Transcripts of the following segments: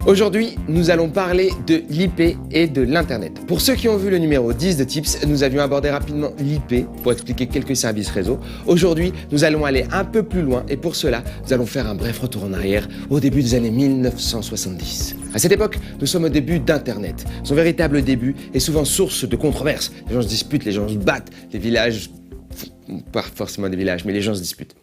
Aujourd'hui, nous allons parler de l'IP et de l'Internet. Pour ceux qui ont vu le numéro 10 de Tips, nous avions abordé rapidement l'IP pour expliquer quelques services réseau. Aujourd'hui, nous allons aller un peu plus loin et pour cela, nous allons faire un bref retour en arrière au début des années 1970. À cette époque, nous sommes au début d'Internet. Son véritable début est souvent source de controverses. Les gens se disputent, les gens se battent, les villages... Pas forcément des villages, mais les gens se disputent.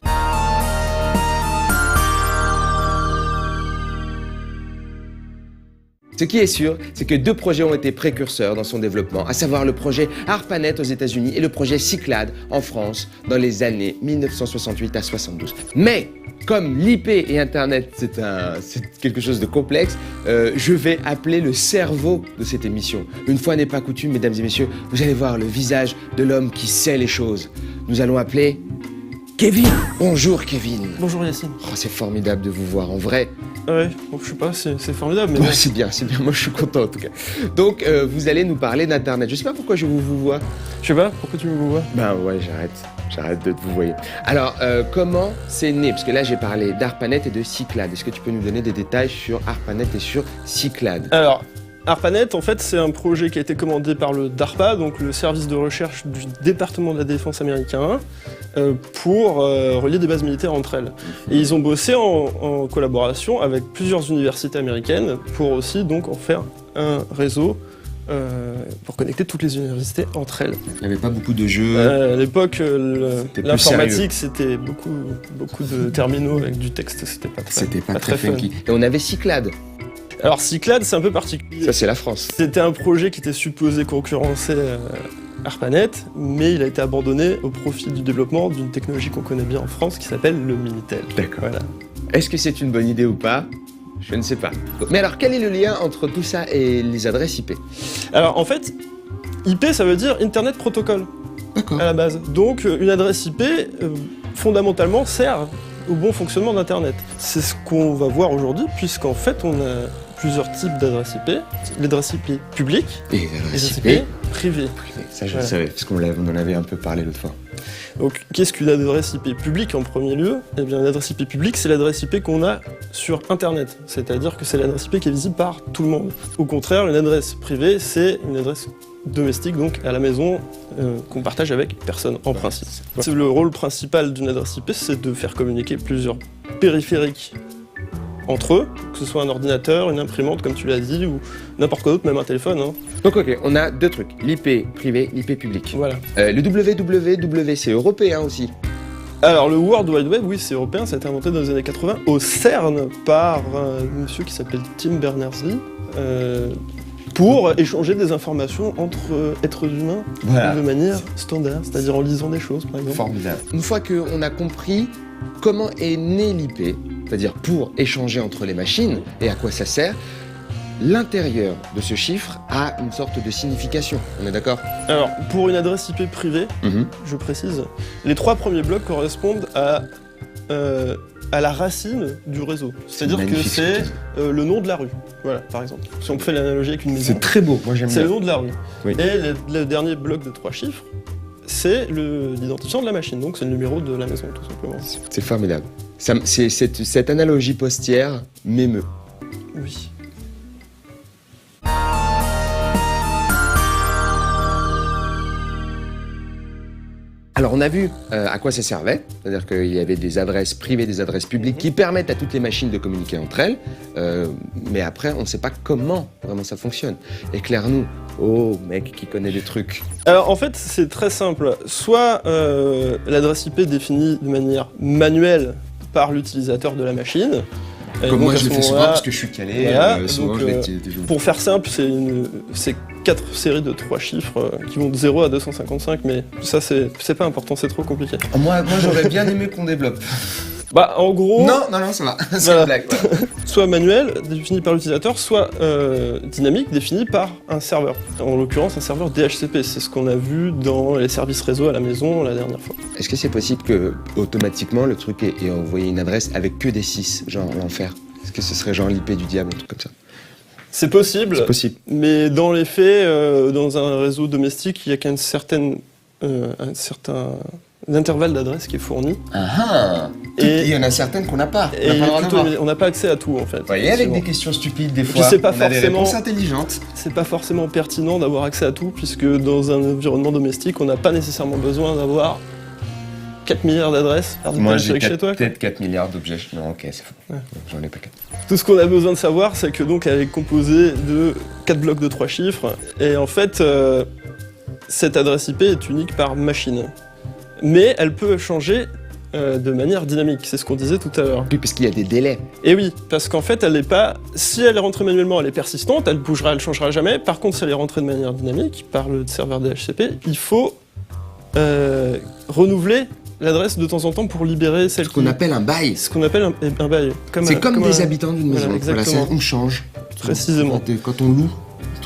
Ce qui est sûr, c'est que deux projets ont été précurseurs dans son développement, à savoir le projet ARPANET aux États-Unis et le projet Cyclade en France dans les années 1968 à 72. Mais comme l'IP et Internet, c'est quelque chose de complexe, je vais appeler le cerveau de cette émission. Une fois n'est pas coutume, mesdames et messieurs, vous allez voir le visage de l'homme qui sait les choses. Nous allons appeler Kevin. Bonjour Kevin. Bonjour Yacine. Oh, c'est formidable de vous voir en vrai. Ouais, bon, je sais pas, c'est formidable, mais... Ouais, c'est bien, moi je suis content en tout cas. Donc vous allez nous parler d'Internet. Je sais pas pourquoi je vous vois. Je sais pas, pourquoi tu me vois? Ben ouais, j'arrête de vous voir. Alors, comment c'est né? Parce que là j'ai parlé d'ARPANET et de Cyclade. Est-ce que tu peux nous donner des détails sur ARPANET et sur Cyclade? Alors, ARPANET, en fait, c'est un projet qui a été commandé par le DARPA, donc le service de recherche du département de la défense américain, pour relier des bases militaires entre elles. Et ils ont bossé en collaboration avec plusieurs universités américaines pour aussi donc en faire un réseau pour connecter toutes les universités entre elles. Il n'y avait pas beaucoup de jeux. À l'époque, l'informatique, c'était beaucoup de terminaux avec du texte, c'était pas très funky. Et on avait Cyclade. Alors Cyclade, c'est un peu particulier. Ça, c'est la France. C'était un projet qui était supposé concurrencer ARPANET, mais il a été abandonné au profit du développement d'une technologie qu'on connaît bien en France qui s'appelle le Minitel. D'accord. Voilà. Est-ce que c'est une bonne idée ou pas? Je ne sais pas. Mais alors, quel est le lien entre tout ça et les adresses IP? Alors en fait, IP, ça veut dire Internet Protocol. D'accord. À la base. Donc une adresse IP, fondamentalement, sert au bon fonctionnement d'Internet. C'est ce qu'on va voir aujourd'hui, puisqu'en fait, on a plusieurs types d'adresses IP. L'adresse IP publique et l'adresse IP privée. Ça, je le savais, parce qu'on en avait un peu parlé l'autre fois. Donc, qu'est-ce qu'une adresse IP publique en premier lieu? Eh bien, l'adresse IP publique, c'est l'adresse IP qu'on a sur Internet. C'est-à-dire que c'est l'adresse IP qui est visible par tout le monde. Au contraire, une adresse privée, c'est une adresse domestique, donc à la maison, qu'on partage avec personne, en principe. C'est le rôle principal d'une adresse IP, c'est de faire communiquer plusieurs périphériques entre eux, que ce soit un ordinateur, une imprimante, comme tu l'as dit, ou n'importe quoi d'autre, même un téléphone. Hein. Donc ok, on a deux trucs, l'IP privé, l'IP public. Voilà. Le www, c'est européen aussi. Alors le World Wide Web, oui, c'est européen, ça a été inventé dans les années 80 au CERN par un monsieur qui s'appelle Tim Berners-Lee, pour échanger des informations entre êtres humains de manière standard, c'est-à-dire en lisant des choses, par exemple. Formidable. Une fois qu'on a compris comment est né l'IP, c'est-à-dire pour échanger entre les machines et à quoi ça sert, l'intérieur de ce chiffre a une sorte de signification. On est d'accord? Alors, pour une adresse IP privée, je précise, les trois premiers blocs correspondent à la racine du réseau. C'est-à-dire que c'est le nom de la rue. Voilà, par exemple. Si on fait l'analogie avec une maison. C'est très beau, moi j'aime bien. C'est le nom de la rue. Oui. Et le dernier bloc de 3 chiffres, c'est l'identifiant de la machine. Donc c'est le numéro de la maison, tout simplement. C'est formidable. Cette analogie postière m'émeut. Oui. Alors on a vu à quoi ça servait, c'est-à-dire qu'il y avait des adresses privées, des adresses publiques qui permettent à toutes les machines de communiquer entre elles, mais après on ne sait pas comment vraiment ça fonctionne. Éclaire-nous, oh mec qui connaît des trucs. Alors en fait c'est très simple, soit l'adresse IP est définie de manière manuelle par l'utilisateur de la machine. Comme moi je le fais souvent parce que je suis calé, voilà, souvent donc, je l'ai pour faire simple, c'est 4 séries de 3 chiffres qui vont de 0 à 255, mais ça c'est pas important, c'est trop compliqué. Moi j'aurais bien aimé qu'on développe. Bah en gros... Non, ça va, c'est une blague. Voilà. Soit manuel, défini par l'utilisateur, soit dynamique, défini par un serveur. En l'occurrence un serveur DHCP, c'est ce qu'on a vu dans les services réseau à la maison la dernière fois. Est-ce que c'est possible que automatiquement le truc ait envoyé une adresse avec que des 6, genre l'enfer? Est-ce que ce serait genre l'IP du diable, un truc comme ça? C'est possible, mais dans les faits, dans un réseau domestique, il y a qu'un certain intervalle d'adresse qui est fourni. Il y en a certaines qu'on n'a pas. Et on n'a pas accès à tout en fait. Ouais, et avec des questions stupides des fois, c'est pas on a des forcément- réponses intelligentes. C'est pas forcément pertinent d'avoir accès à tout, puisque dans un environnement domestique, on n'a pas nécessairement besoin d'avoir 4 milliards d'adresses. Moi j'ai chez toi, quoi. peut-être 4 milliards d'objets. Non, ok, c'est faux. Ouais. J'en ai pas 4. Tout ce qu'on a besoin de savoir, c'est que donc elle est composée de 4 blocs de 3 chiffres, et en fait, cette adresse IP est unique par machine. Mais elle peut changer de manière dynamique, c'est ce qu'on disait tout à l'heure. Oui, parce qu'il y a des délais. Et oui, parce qu'en fait, elle n'est pas. Si elle est rentrée manuellement, elle est persistante, elle bougera, elle changera jamais. Par contre, si elle est rentrée de manière dynamique par le serveur DHCP, il faut renouveler l'adresse de temps en temps pour libérer celle Ce qu'on appelle un bail. Ce qu'on appelle un bail. C'est comme des habitants d'une maison. Voilà, exactement. On change. Précisément. Quand on loue.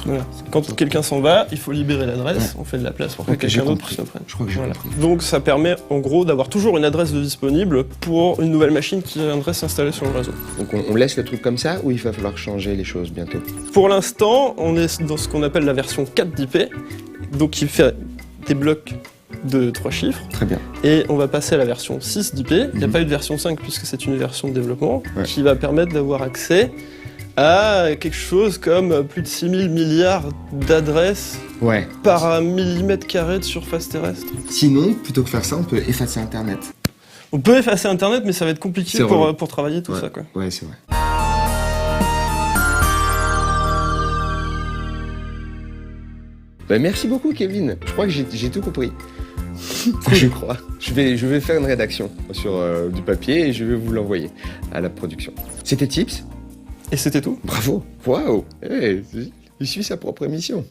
Voilà. Quand quelqu'un s'en va, il faut libérer l'adresse, Ouais. on fait de la place pour que Ok, j'ai quelqu'un d'autre compris. se prenne. Je crois que j'ai Voilà. compris. Donc ça permet en gros d'avoir toujours une adresse de disponible pour une nouvelle machine qui viendrait s'installer sur le réseau. Donc on laisse le truc comme ça ou il va falloir changer les choses bientôt? Pour l'instant, on est dans ce qu'on appelle la version 4 d'IP, donc qui fait des blocs de 3 chiffres, Très bien. et on va passer à la version 6 d'IP. Il n'y a Mhm. pas eu de version 5 puisque c'est une version de développement, Ouais. qui va permettre d'avoir accès à quelque chose comme plus de 6000 milliards d'adresses Ouais. par millimètre carré de surface terrestre. Sinon, plutôt que faire ça, on peut effacer Internet. On peut effacer Internet, mais ça va être compliqué C'est relou. pour travailler tout Ouais. ça, quoi. Ouais, c'est vrai. Ben, merci beaucoup, Kevin. Je crois que j'ai tout compris. Je crois. Je vais faire une rédaction sur du papier et je vais vous l'envoyer à la production. C'était Tips. Et c'était tout. Bravo. Waouh. Il suit sa propre émission.